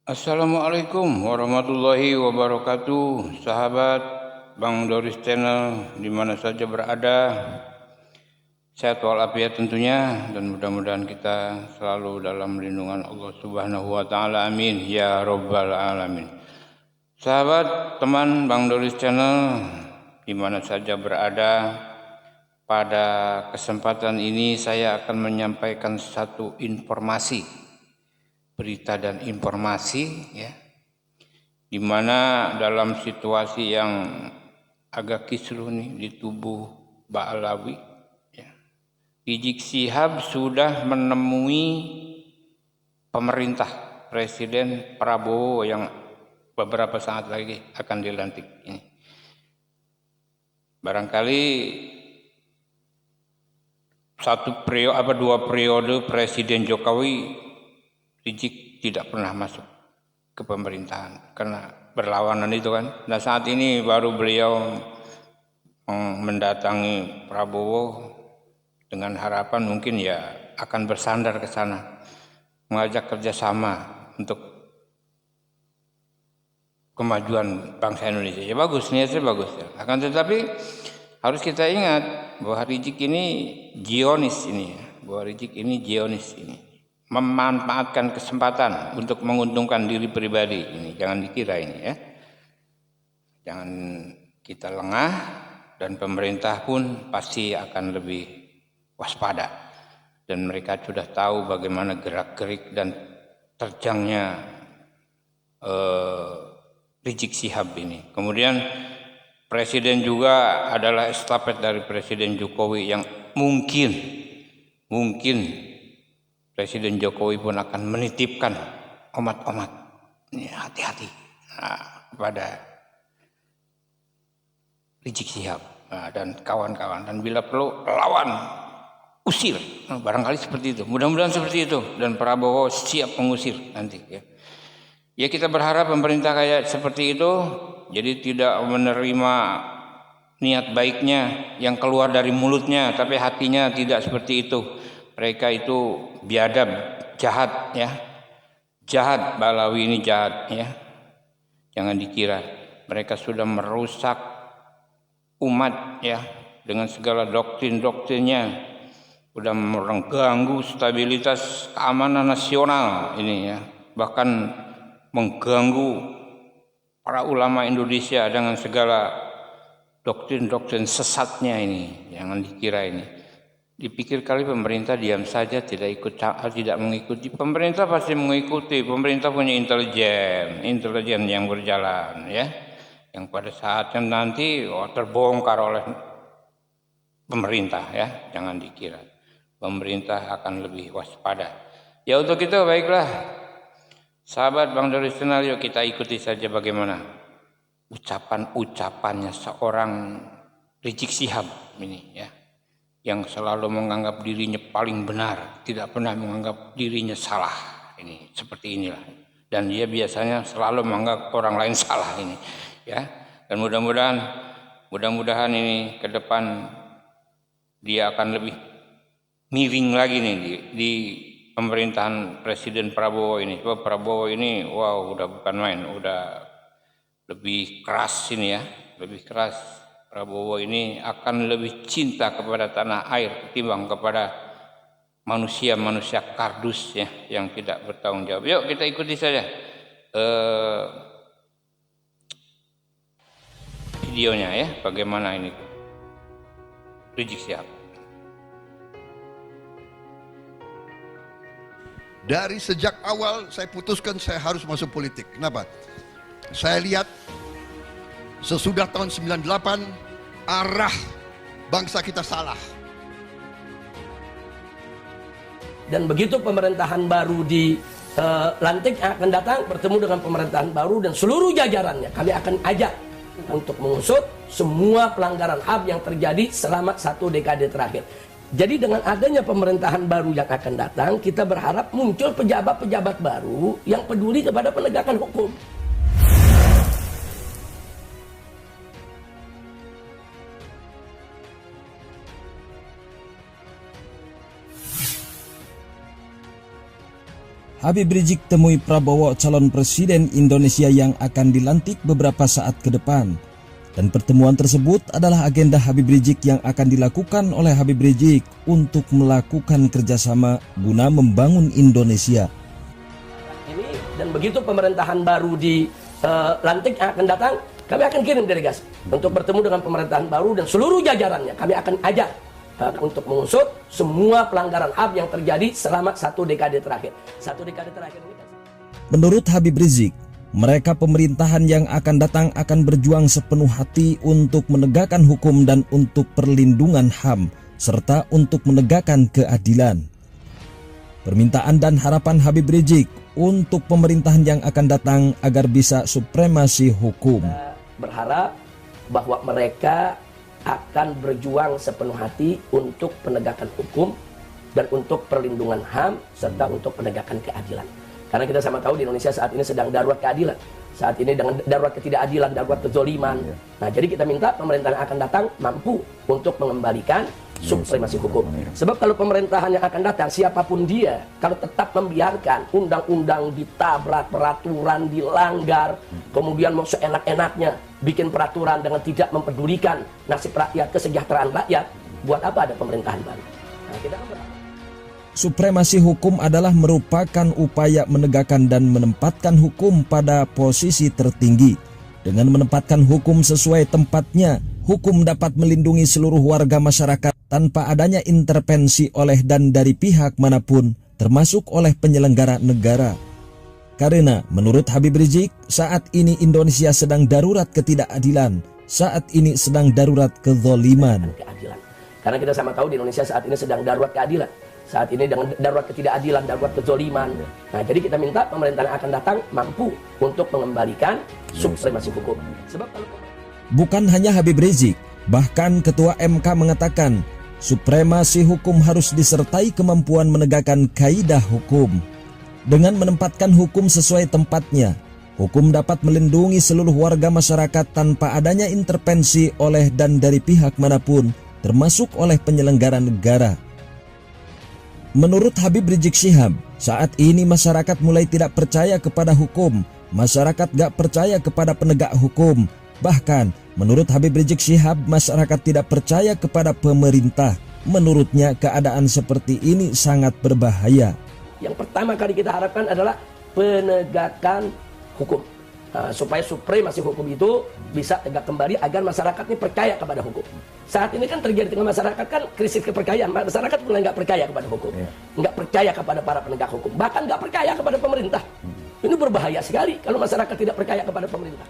Assalamualaikum warahmatullahi wabarakatuh, sahabat Bang Doris Channel di mana saja berada. Sehat walafiat tentunya dan mudah-mudahan kita selalu dalam lindungan Allah Subhanahu wa taala. Amin ya rabbal alamin. Sahabat teman Bang Doris Channel di mana saja berada, pada kesempatan ini saya akan menyampaikan satu informasi, berita dan informasi ya, di mana dalam situasi yang agak kisruh nih di tubuh Ba'alawi ya, Rizik Syihab sudah menemui pemerintah Presiden Prabowo yang beberapa saat lagi akan dilantik ini. Barangkali dua periode Presiden Jokowi, Rizik tidak pernah masuk ke pemerintahan karena berlawanan itu kan. Nah saat ini baru beliau mendatangi Prabowo dengan harapan mungkin ya akan bersandar ke sana, mengajak kerjasama untuk kemajuan bangsa Indonesia. Ya bagus, niatnya bagus. Ya. Akan tetapi harus kita ingat bahwa Rizik ini Zionis ini, memanfaatkan kesempatan untuk menguntungkan diri pribadi ini. Jangan dikira ini ya. Jangan kita lengah dan pemerintah pun pasti akan lebih waspada. Dan mereka sudah tahu bagaimana gerak-gerik dan terjangnya Rizik Syihab ini. Kemudian Presiden juga adalah estafet dari Presiden Jokowi yang mungkin Presiden Jokowi pun akan menitipkan omat-omat hati-hati kepada Rizik Syihab dan kawan-kawan, dan bila perlu lawan, usir, barangkali seperti itu. Mudah-mudahan seperti itu dan Prabowo siap mengusir nanti ya. Ya kita berharap pemerintah kayak seperti itu, jadi tidak menerima niat baiknya yang keluar dari mulutnya tapi hatinya tidak seperti itu. Mereka itu biadab, jahat ya. Jahat, Ba'alawi ini jahat ya. Jangan dikira mereka sudah merusak umat ya dengan segala doktrin-doktrinnya. Sudah mengganggu stabilitas keamanan nasional ini ya. Bahkan mengganggu para ulama Indonesia dengan segala doktrin-doktrin sesatnya ini. Jangan dikira ini. Dipikir kali pemerintah diam saja tidak mengikuti. Pemerintah pasti mengikuti. Pemerintah punya intelijen yang berjalan ya, yang pada saatnya nanti terbongkar oleh pemerintah ya. Jangan dikira pemerintah akan lebih waspada. Ya untuk itu baiklah, sahabat Bang Doris Channel, yuk kita ikuti saja bagaimana ucapannya seorang Rizik Syihab ini ya, yang selalu menganggap dirinya paling benar, tidak pernah menganggap dirinya salah. Ini seperti inilah. Dan dia biasanya selalu menganggap orang lain salah ini, ya. Dan mudah-mudahan ini ke depan dia akan lebih miring lagi nih di pemerintahan Presiden Prabowo ini. Sebab Prabowo ini, wow, udah bukan main, udah lebih keras ini ya, lebih keras. Prabowo ini akan lebih cinta kepada tanah air ketimbang kepada manusia-manusia kardus ya, yang tidak bertanggung jawab. Yuk kita ikuti saja videonya ya, bagaimana ini Rizik Syihab. Dari sejak awal saya putuskan saya harus masuk politik. Kenapa? Saya lihat sesudah tahun 98 arah bangsa kita salah. Dan begitu pemerintahan baru dilantik akan datang, bertemu dengan pemerintahan baru dan seluruh jajarannya, kami akan ajak untuk mengusut semua pelanggaran HAM yang terjadi selama 1 dekade terakhir. Jadi dengan adanya pemerintahan baru yang akan datang, kita berharap muncul pejabat-pejabat baru yang peduli kepada penegakan hukum. Habib Rizik temui Prabowo calon presiden Indonesia yang akan dilantik beberapa saat ke depan. Dan pertemuan tersebut adalah agenda Habib Rizik yang akan dilakukan oleh Habib Rizik untuk melakukan kerjasama guna membangun Indonesia. Ini dan begitu pemerintahan baru dilantik yang akan datang, kami akan kirim delegasi untuk bertemu dengan pemerintahan baru dan seluruh jajarannya. Kami akan ajak untuk mengusut semua pelanggaran HAM yang terjadi selama 1 dekade terakhir. 1 dekade terakhir ini. Menurut Habib Rizik, mereka pemerintahan yang akan datang akan berjuang sepenuh hati untuk menegakkan hukum dan untuk perlindungan HAM, serta untuk menegakkan keadilan. Permintaan dan harapan Habib Rizik untuk pemerintahan yang akan datang agar bisa supremasi hukum. Kita berharap bahwa mereka akan berjuang sepenuh hati untuk penegakan hukum dan untuk perlindungan HAM serta untuk penegakan keadilan. Karena kita sama tahu di Indonesia saat ini sedang darurat keadilan. Saat ini dengan darurat ketidakadilan, darurat kezoliman. Nah, jadi kita minta pemerintahan yang akan datang mampu untuk mengembalikan supremasi hukum. Sebab kalau pemerintahan yang akan datang, siapapun dia, kalau tetap membiarkan undang-undang ditabrak, peraturan dilanggar, kemudian mau seenak-enaknya bikin peraturan dengan tidak mempedulikan nasib rakyat, kesejahteraan rakyat, buat apa ada pemerintahan baru? Nah, kita akan berharap. Supremasi hukum adalah merupakan upaya menegakkan dan menempatkan hukum pada posisi tertinggi. Dengan menempatkan hukum sesuai tempatnya, hukum dapat melindungi seluruh warga masyarakat tanpa adanya intervensi oleh dan dari pihak manapun, termasuk oleh penyelenggara negara. Karena menurut Habib Rizik, saat ini Indonesia sedang darurat ketidakadilan, saat ini sedang darurat kezoliman. Keadilan. Karena kita sama tahu di Indonesia saat ini sedang darurat keadilan. Saat ini dengan darurat ketidakadilan, darurat kezoliman. Nah, jadi kita minta pemerintahan yang akan datang mampu untuk mengembalikan supremasi hukum. Sebab kalau bukan hanya Habib Rizik, bahkan Ketua MK mengatakan supremasi hukum harus disertai kemampuan menegakkan kaidah hukum. Dengan menempatkan hukum sesuai tempatnya, hukum dapat melindungi seluruh warga masyarakat tanpa adanya intervensi oleh dan dari pihak manapun, termasuk oleh penyelenggara negara. Menurut Habib Rizik Syihab, saat ini masyarakat mulai tidak percaya kepada hukum, masyarakat gak percaya kepada penegak hukum. Bahkan, menurut Habib Rizik Syihab, masyarakat tidak percaya kepada pemerintah. Menurutnya, keadaan seperti ini sangat berbahaya. yang pertama kali kita harapkan adalah penegakan hukum. Supaya supremasi hukum itu bisa tegak kembali agar masyarakat ini percaya kepada hukum. Saat ini kan terjadi dengan masyarakat kan krisis kepercayaan. Masyarakat mulai nggak percaya kepada hukum, nggak percaya kepada para penegak hukum, bahkan nggak percaya kepada pemerintah. Ini berbahaya sekali kalau masyarakat tidak percaya kepada pemerintah.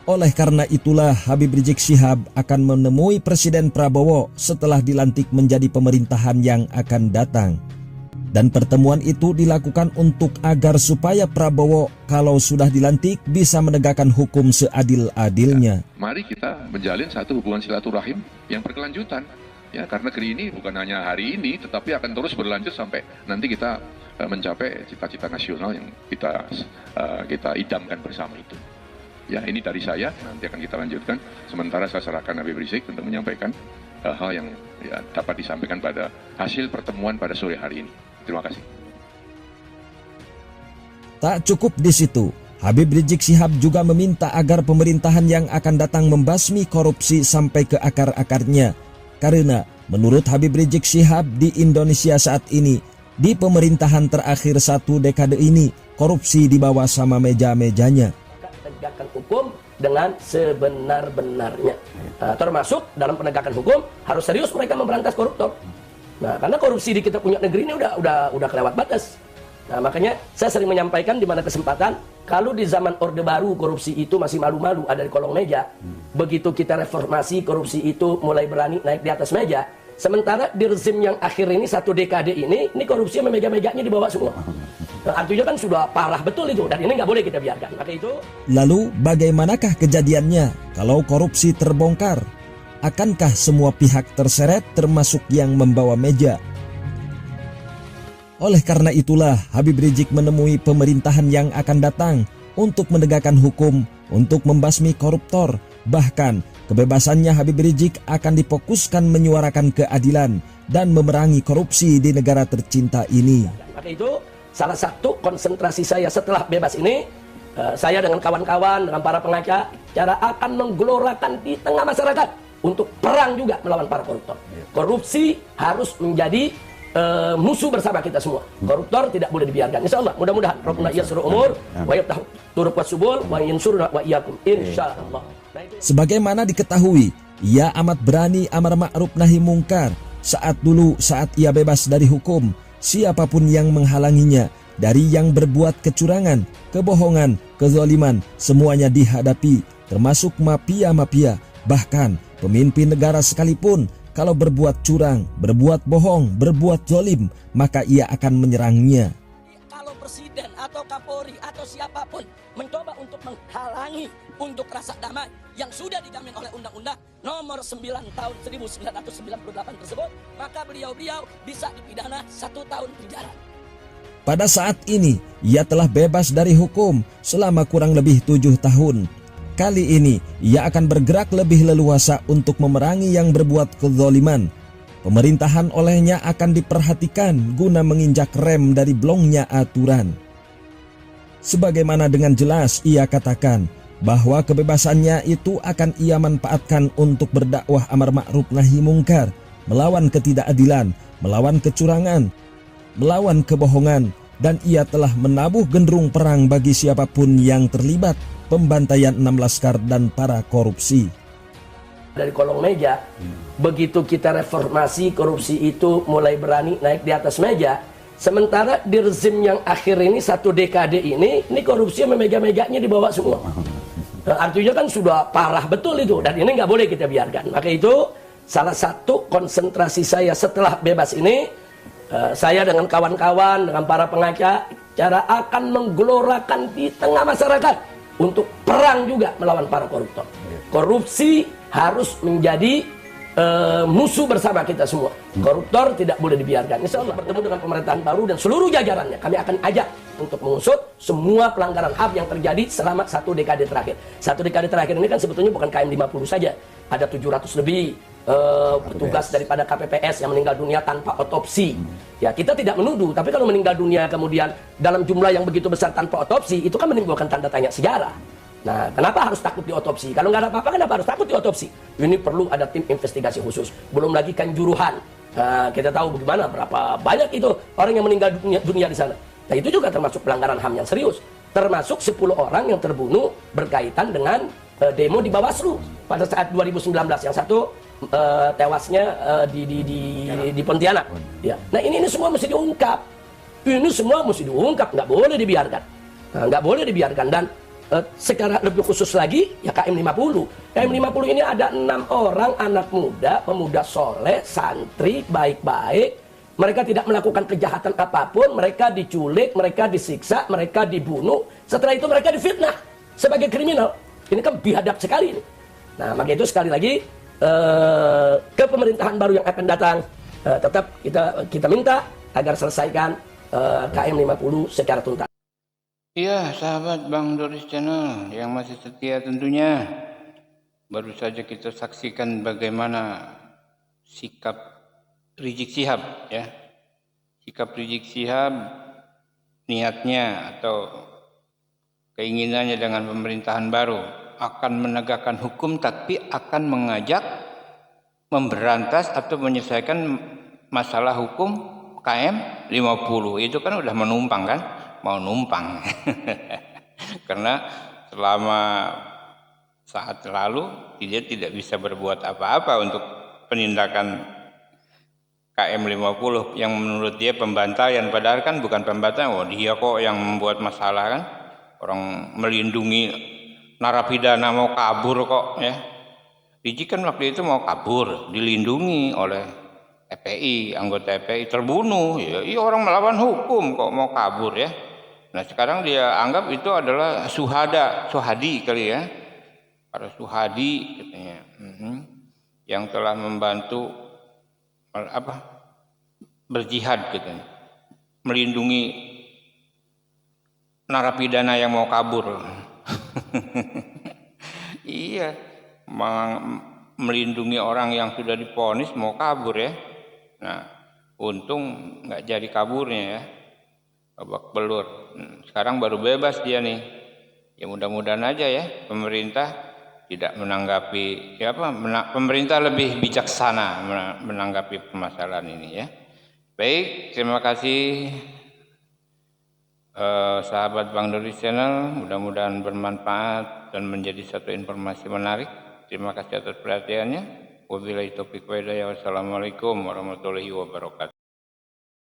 Oleh karena itulah Habib Rizik Syihab akan menemui Presiden Prabowo setelah dilantik menjadi pemerintahan yang akan datang. Dan pertemuan itu dilakukan untuk agar supaya Prabowo kalau sudah dilantik bisa menegakkan hukum seadil-adilnya. Mari kita menjalin satu hubungan silaturahim yang berkelanjutan. Ya, karena negeri ini bukan hanya hari ini, tetapi akan terus berlanjut sampai nanti kita mencapai cita-cita nasional yang kita idamkan bersama itu. Ya, ini dari saya, nanti akan kita lanjutkan. Sementara saya serahkan Habib Rizik untuk menyampaikan hal yang dapat disampaikan pada hasil pertemuan pada sore hari ini. Terima kasih. Tak cukup di situ, Habib Rizik Syihab juga meminta agar pemerintahan yang akan datang membasmi korupsi sampai ke akar-akarnya. Karena menurut Habib Rizik Syihab di Indonesia saat ini, di pemerintahan terakhir 1 dekade ini, korupsi dibawa sama meja-mejanya. Tegakkan hukum dengan sebenar-benarnya. Termasuk dalam penegakan hukum harus serius mereka memberantas koruptor. Nah, karena korupsi di kita punya negeri ini udah kelewat batas. Nah, makanya saya sering menyampaikan di mana kesempatan, kalau di zaman Orde Baru korupsi itu masih malu-malu ada di kolong meja. Begitu kita reformasi, korupsi itu mulai berani naik di atas meja. Sementara di rezim yang akhir ini 1 dekade ini korupsi meja-mejanya dibawa semua. Nah, artinya kan sudah parah betul itu, dan ini nggak boleh kita biarkan. Maka itu. Lalu bagaimanakah kejadiannya kalau korupsi terbongkar? Akankah semua pihak terseret termasuk yang membawa meja? Oleh karena itulah Habib Rizik menemui pemerintahan yang akan datang untuk menegakkan hukum, untuk membasmi koruptor. Bahkan kebebasannya Habib Rizik akan difokuskan menyuarakan keadilan dan memerangi korupsi di negara tercinta ini. Maka itu salah satu konsentrasi saya setelah bebas ini, saya dengan kawan-kawan, dengan para pengacara akan menggelorakan di tengah masyarakat untuk perang juga melawan para koruptor. Korupsi harus menjadi musuh bersama kita semua. Koruptor tidak boleh dibiarkan. Insya Allah, mudah-mudahan Rabbuna yasru umur wa yaftahu turuq wasubul wa yansuruna wa iyyakum. Insya Allah. Sebagaimana diketahui, ia amat berani amar ma'ruf nahi mungkar. Saat ia bebas dari hukum, siapapun yang menghalanginya dari yang berbuat kecurangan, kebohongan, kezaliman, semuanya dihadapi, termasuk mafia-mafia, bahkan pemimpin negara sekalipun. Kalau berbuat curang, berbuat bohong, berbuat zalim, maka ia akan menyerangnya. Kalau presiden atau kapolri atau siapapun mencoba untuk menghalangi untuk rasa damai yang sudah dijamin oleh Undang-Undang Nomor 9 Tahun 1998 tersebut, maka beliau-beliau bisa dipidana 1 tahun penjara. Pada saat ini, ia telah bebas dari hukum selama kurang lebih 7 tahun. Kali ini, ia akan bergerak lebih leluasa untuk memerangi yang berbuat kezaliman. Pemerintahan olehnya akan diperhatikan guna menginjak rem dari blongnya aturan. Sebagaimana dengan jelas ia katakan bahwa kebebasannya itu akan ia manfaatkan untuk berdakwah amar ma'ruf nahi mungkar, melawan ketidakadilan, melawan kecurangan, melawan kebohongan, dan ia telah menabuh gendrung perang bagi siapapun yang terlibat pembantaian 6 laskar dan para korupsi. Dari kolong meja, begitu kita reformasi, korupsi itu mulai berani naik di atas meja. Sementara di rezim yang akhir ini, 1 dekade ini korupsi memegang-meganya dibawa semua. Nah, artinya kan sudah parah betul itu, dan ini nggak boleh kita biarkan. Maka itu salah satu konsentrasi saya setelah bebas ini, saya dengan kawan-kawan, dengan para pengacara akan menggelorakan di tengah masyarakat untuk perang juga melawan para koruptor. Korupsi harus menjadi musuh bersama kita semua. Koruptor tidak boleh dibiarkan. Insya Allah bertemu dengan pemerintahan baru dan seluruh jajarannya, kami akan ajak untuk mengusut semua pelanggaran HAM yang terjadi selama 1 dekade terakhir. 1 dekade terakhir ini kan sebetulnya bukan KM 50 saja. Ada 700 lebih petugas daripada KPPS yang meninggal dunia tanpa otopsi. Ya, kita tidak menuduh, tapi kalau meninggal dunia kemudian dalam jumlah yang begitu besar tanpa otopsi, itu kan menimbulkan tanda tanya sejarah. Nah, kenapa harus takut diotopsi? Kalau nggak ada apa-apa, kenapa harus takut diotopsi? Ini perlu ada tim investigasi khusus. Belum lagi Kanjuruhan. Nah, kita tahu bagaimana, berapa banyak itu orang yang meninggal dunia di sana. Nah, itu juga termasuk pelanggaran HAM yang serius. Termasuk 10 orang yang terbunuh berkaitan dengan demo di Bawaslu pada saat 2019. Yang satu tewasnya di Pontianak. Ya. Nah, ini semua mesti diungkap. Ini semua mesti diungkap, nggak boleh dibiarkan. Nah, nggak boleh dibiarkan. Dan secara lebih khusus lagi, ya KM 50. KM 50 ini ada 6 orang anak muda, pemuda soleh, santri, baik-baik. Mereka tidak melakukan kejahatan apapun, mereka diculik, mereka disiksa, mereka dibunuh. Setelah itu mereka difitnah sebagai kriminal. Ini kan biadab sekali ini. Nah, maka itu sekali lagi ke pemerintahan baru yang akan datang, tetap kita minta agar selesaikan KM 50 secara tuntas. Iya, sahabat Bang Doris Channel yang masih setia tentunya. Baru saja kita saksikan bagaimana sikap Rizik Syihab, ya. Sikap Rizik Syihab, niatnya atau keinginannya dengan pemerintahan baru akan menegakkan hukum, tapi akan mengajak memberantas atau menyelesaikan masalah hukum KM 50. Itu kan udah menumpang kan? Mau numpang. Karena selama saat lalu dia tidak bisa berbuat apa-apa untuk penindakan KM 50 yang menurut dia pembantaian, padahal kan bukan pembantaian. Oh, dia kok yang membuat masalah kan, orang melindungi narapidana mau kabur kok, ya. Rizik kan waktu itu mau kabur, dilindungi oleh FPI, anggota FPI, terbunuh. Ya, orang melawan hukum kok mau kabur, ya. Nah, sekarang dia anggap itu adalah suhadi kali ya, para suhadi katanya, yang telah membantu berjihad katanya, melindungi narapidana yang mau kabur. Iya, melindungi orang yang sudah divonis mau kabur ya. Nah, untung nggak jadi kaburnya ya. babak belur. Sekarang baru bebas dia nih. Ya mudah-mudahan aja ya pemerintah tidak menanggapi pemerintah lebih bijaksana menanggapi permasalahan ini ya. Baik, terima kasih sahabat Bang Dori Channel, mudah-mudahan bermanfaat dan menjadi satu informasi menarik. Terima kasih atas perhatiannya. Wabillahi taufiq wal hidayah. Wassalamualaikum warahmatullahi wabarakatuh.